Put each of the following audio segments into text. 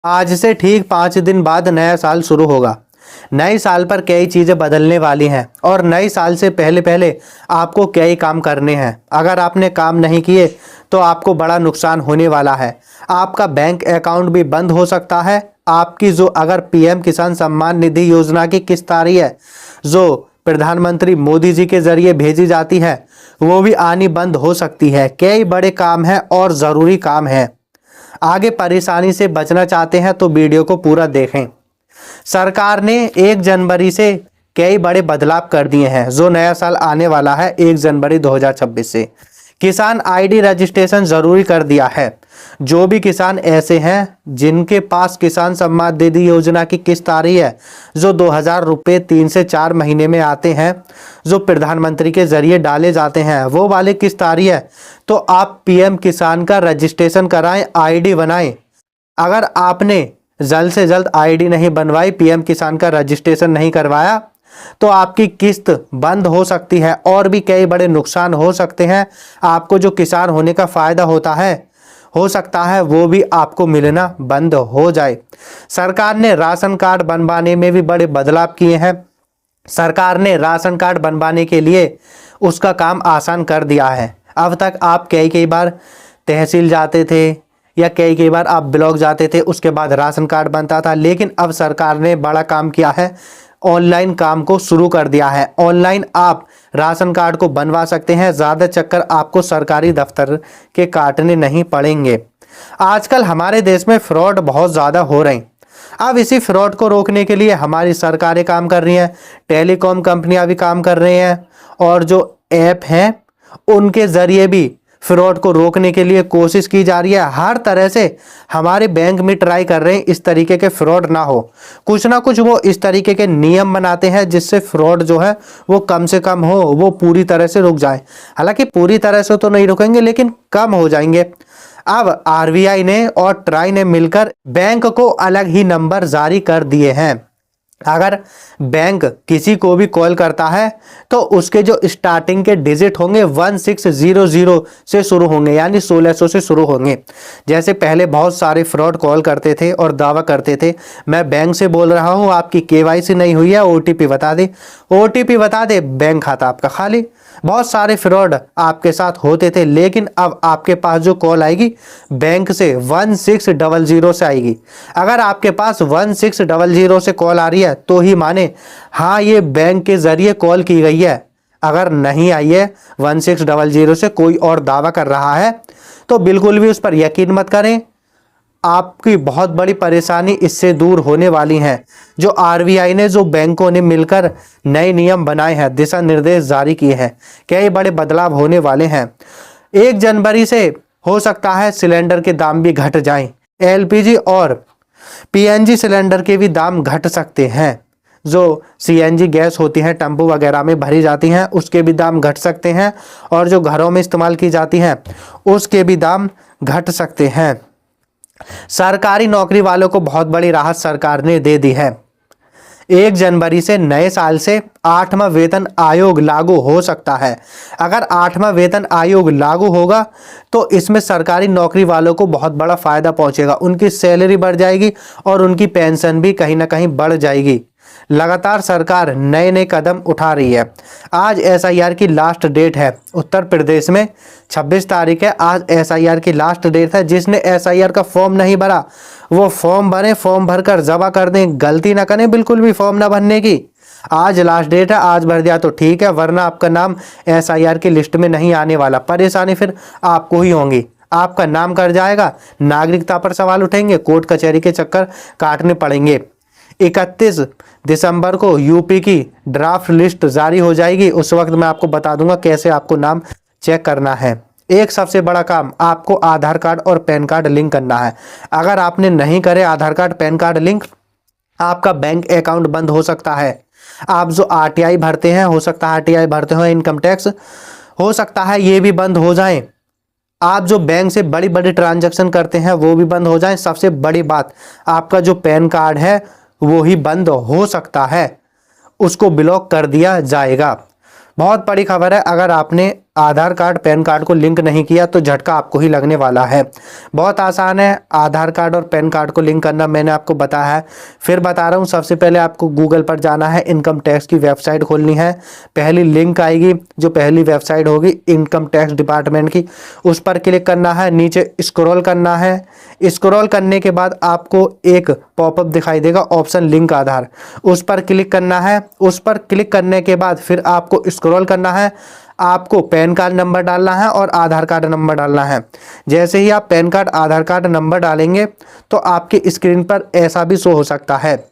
आज से ठीक 5 दिन बाद नया साल शुरू होगा। नए साल पर कई चीज़ें बदलने वाली हैं और नए साल से पहले पहले आपको कई काम करने हैं। अगर आपने काम नहीं किए तो आपको बड़ा नुकसान होने वाला है। आपका बैंक अकाउंट भी बंद हो सकता है। आपकी जो अगर पीएम किसान सम्मान निधि योजना की किस्त आ रही है, जो प्रधानमंत्री मोदी जी के जरिए भेजी जाती है, वो भी आनी बंद हो सकती है। कई बड़े काम हैं और ज़रूरी काम हैं। आगे परेशानी से बचना चाहते हैं तो वीडियो को पूरा देखें। सरकार ने 1 जनवरी से कई बड़े बदलाव कर दिए हैं। जो नया साल आने वाला है 1 जनवरी 2026 से किसान आईडी रजिस्ट्रेशन जरूरी कर दिया है। जो भी किसान ऐसे हैं जिनके पास किसान सम्मान निधि योजना की किस्त आ रही है, जो 2000 रुपये 3 से 4 महीने में आते हैं, जो प्रधानमंत्री के जरिए डाले जाते हैं, वो वाले किस्त आ रही है, तो आप पीएम किसान का रजिस्ट्रेशन कराएं, आईडी बनाएं। अगर आपने जल्द से जल्द आईडी नहीं बनवाई, पीएम किसान का रजिस्ट्रेशन नहीं करवाया, तो आपकी किस्त बंद हो सकती है और भी कई बड़े नुकसान हो सकते हैं। आपको जो किसान होने का फायदा होता है, हो सकता है वो भी आपको मिलना बंद हो जाए। सरकार ने राशन कार्ड बनवाने में भी बड़े बदलाव किए हैं। सरकार ने राशन कार्ड बनवाने के लिए उसका काम आसान कर दिया है। अब तक आप कई बार तहसील जाते थे या कई बार आप ब्लॉक जाते थे, उसके बाद राशन कार्ड बनता था, लेकिन अब सरकार ने बड़ा काम किया है, ऑनलाइन काम को शुरू कर दिया है। ऑनलाइन आप राशन कार्ड को बनवा सकते हैं। ज़्यादा चक्कर आपको सरकारी दफ्तर के काटने नहीं पड़ेंगे। आजकल हमारे देश में फ्रॉड बहुत ज़्यादा हो रहे हैं। अब इसी फ्रॉड को रोकने के लिए हमारी सरकारें काम कर रही हैं, टेलीकॉम कंपनियां भी काम कर रही हैं, और जो ऐप हैं उनके ज़रिए भी फ्रॉड को रोकने के लिए कोशिश की जा रही है। हर तरह से हमारे बैंक में ट्राई कर रहे हैं इस तरीके के फ्रॉड ना हो। कुछ ना कुछ वो इस तरीके के नियम बनाते हैं जिससे फ्रॉड जो है वो कम से कम हो, वो पूरी तरह से रुक जाए। हालांकि पूरी तरह से तो नहीं रुकेंगे, लेकिन कम हो जाएंगे। अब आरबीआई ने और ट्राई ने मिलकर बैंक को अलग ही नंबर जारी कर दिए हैं। अगर बैंक किसी को भी कॉल करता है तो उसके जो स्टार्टिंग के डिजिट होंगे 1600 से शुरू होंगे, यानी 1600 से शुरू होंगे। जैसे पहले बहुत सारे फ्रॉड कॉल करते थे और दावा करते थे, मैं बैंक से बोल रहा हूं, आपकी केवाईसी नहीं हुई है, ओटीपी बता दे, ओटीपी बता दे, बैंक खाता आपका खाली। बहुत सारे फ्रॉड आपके साथ होते थे, लेकिन अब आपके पास जो कॉल आएगी बैंक से 1600 से आएगी। अगर आपके पास 1600 से कॉल आ रही है तो ही माने हाँ ये बैंक के जरिए कॉल की गई है। अगर नहीं आई है 1600 से, कोई और दावा कर रहा है, तो बिल्कुल भी उस पर यकीन मत करें। आपकी बहुत बड़ी परेशानी इससे दूर होने वाली है। जो आरबीआई ने, जो बैंकों ने मिलकर नए नियम बनाए हैं, दिशा निर्देश जारी किए हैं, कई बड़े बदलाव होने वाले हैं। 1 जनवरी से हो सकता है सिलेंडर के दाम भी घट जाएं। एलपीजी और पीएनजी सिलेंडर के भी दाम घट सकते हैं। जो सीएनजी गैस होती है, टेम्पो वगैरह में भरी जाती हैं, उसके भी दाम घट सकते हैं, और जो घरों में इस्तेमाल की जाती हैं उसके भी दाम घट सकते हैं। सरकारी नौकरी वालों को बहुत बड़ी राहत सरकार ने दे दी है। 1 जनवरी से नए साल से 8वां वेतन आयोग लागू हो सकता है। अगर 8वां वेतन आयोग लागू होगा तो इसमें सरकारी नौकरी वालों को बहुत बड़ा फायदा पहुंचेगा। उनकी सैलरी बढ़ जाएगी और उनकी पेंशन भी कहीं ना कहीं बढ़ जाएगी। लगातार सरकार नए नए कदम उठा रही है। आज एसआईआर की लास्ट डेट है। उत्तर प्रदेश में 26 तारीख है। आज एसआईआर की लास्ट डेट है। जिसने एसआईआर का फॉर्म नहीं भरा वो फॉर्म भरें, फॉर्म भरकर जमा कर दें। गलती ना करें बिल्कुल भी फॉर्म ना भरने की। आज लास्ट डेट है, आज भर दिया तो ठीक है, वरना आपका नाम एसआईआर की लिस्ट में नहीं आने वाला। परेशानी फिर आपको ही होंगी, आपका नाम कट जाएगा, नागरिकता पर सवाल उठेंगे, कोर्ट कचहरी के चक्कर काटने पड़ेंगे। 31 दिसंबर को यूपी की ड्राफ्ट लिस्ट जारी हो जाएगी। उस वक्त मैं आपको बता दूंगा कैसे आपको नाम चेक करना है। एक सबसे बड़ा काम, आपको आधार कार्ड और पैन कार्ड लिंक करना है। अगर आपने नहीं करे आधार कार्ड पैन कार्ड लिंक, आपका बैंक अकाउंट बंद हो सकता है। आप जो आरटीआई भरते हैं, हो सकता है आरटीआई भरते हो, इनकम टैक्स, हो सकता है ये भी बंद हो जाएं। आप जो बैंक से बड़ी बड़ी ट्रांजैक्शन करते हैं वो भी बंद हो जाएं। सबसे बड़ी बात, आपका जो पैन कार्ड है वो ही बंद हो सकता है, उसको ब्लॉक कर दिया जाएगा। बहुत बड़ी खबर है। अगर आपने आधार कार्ड पैन कार्ड को लिंक नहीं किया तो झटका आपको ही लगने वाला है। बहुत आसान है आधार कार्ड और पैन कार्ड को लिंक करना, मैंने आपको बताया है, फिर बता रहा हूँ। सबसे पहले आपको गूगल पर जाना है, इनकम टैक्स की वेबसाइट खोलनी है। पहली लिंक आएगी, जो पहली वेबसाइट होगी इनकम टैक्स डिपार्टमेंट की, उस पर क्लिक करना है। नीचे स्क्रॉल करना है। स्क्रॉल करने के बाद आपको एक पॉपअप दिखाई देगा, ऑप्शन लिंक आधार, उस पर क्लिक करना है। उस पर क्लिक करने के बाद फिर आपको स्क्रॉल करना है। आपको पैन कार्ड नंबर डालना है और आधार कार्ड नंबर डालना है। जैसे ही आप पैन कार्ड आधार कार्ड नंबर डालेंगे तो आपकी स्क्रीन पर ऐसा भी शो हो सकता है,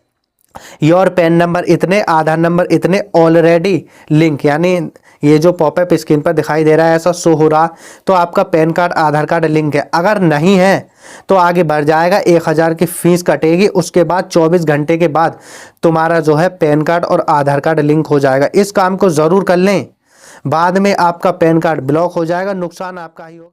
योर पैन नंबर इतने, आधार नंबर इतने, ऑलरेडी लिंक, यानी ये जो पॉपअप स्क्रीन पर दिखाई दे रहा है ऐसा शो हो रहा, तो आपका पैन कार्ड आधार कार्ड लिंक है। अगर नहीं है तो आगे बढ़ जाएगा, 1000 की फीस कटेगी। उसके बाद 24 घंटे के बाद तुम्हारा जो है पैन कार्ड और आधार कार्ड लिंक हो जाएगा। इस काम को ज़रूर कर लें, बाद में आपका पैन कार्ड ब्लॉक हो जाएगा, नुकसान आपका ही होगा।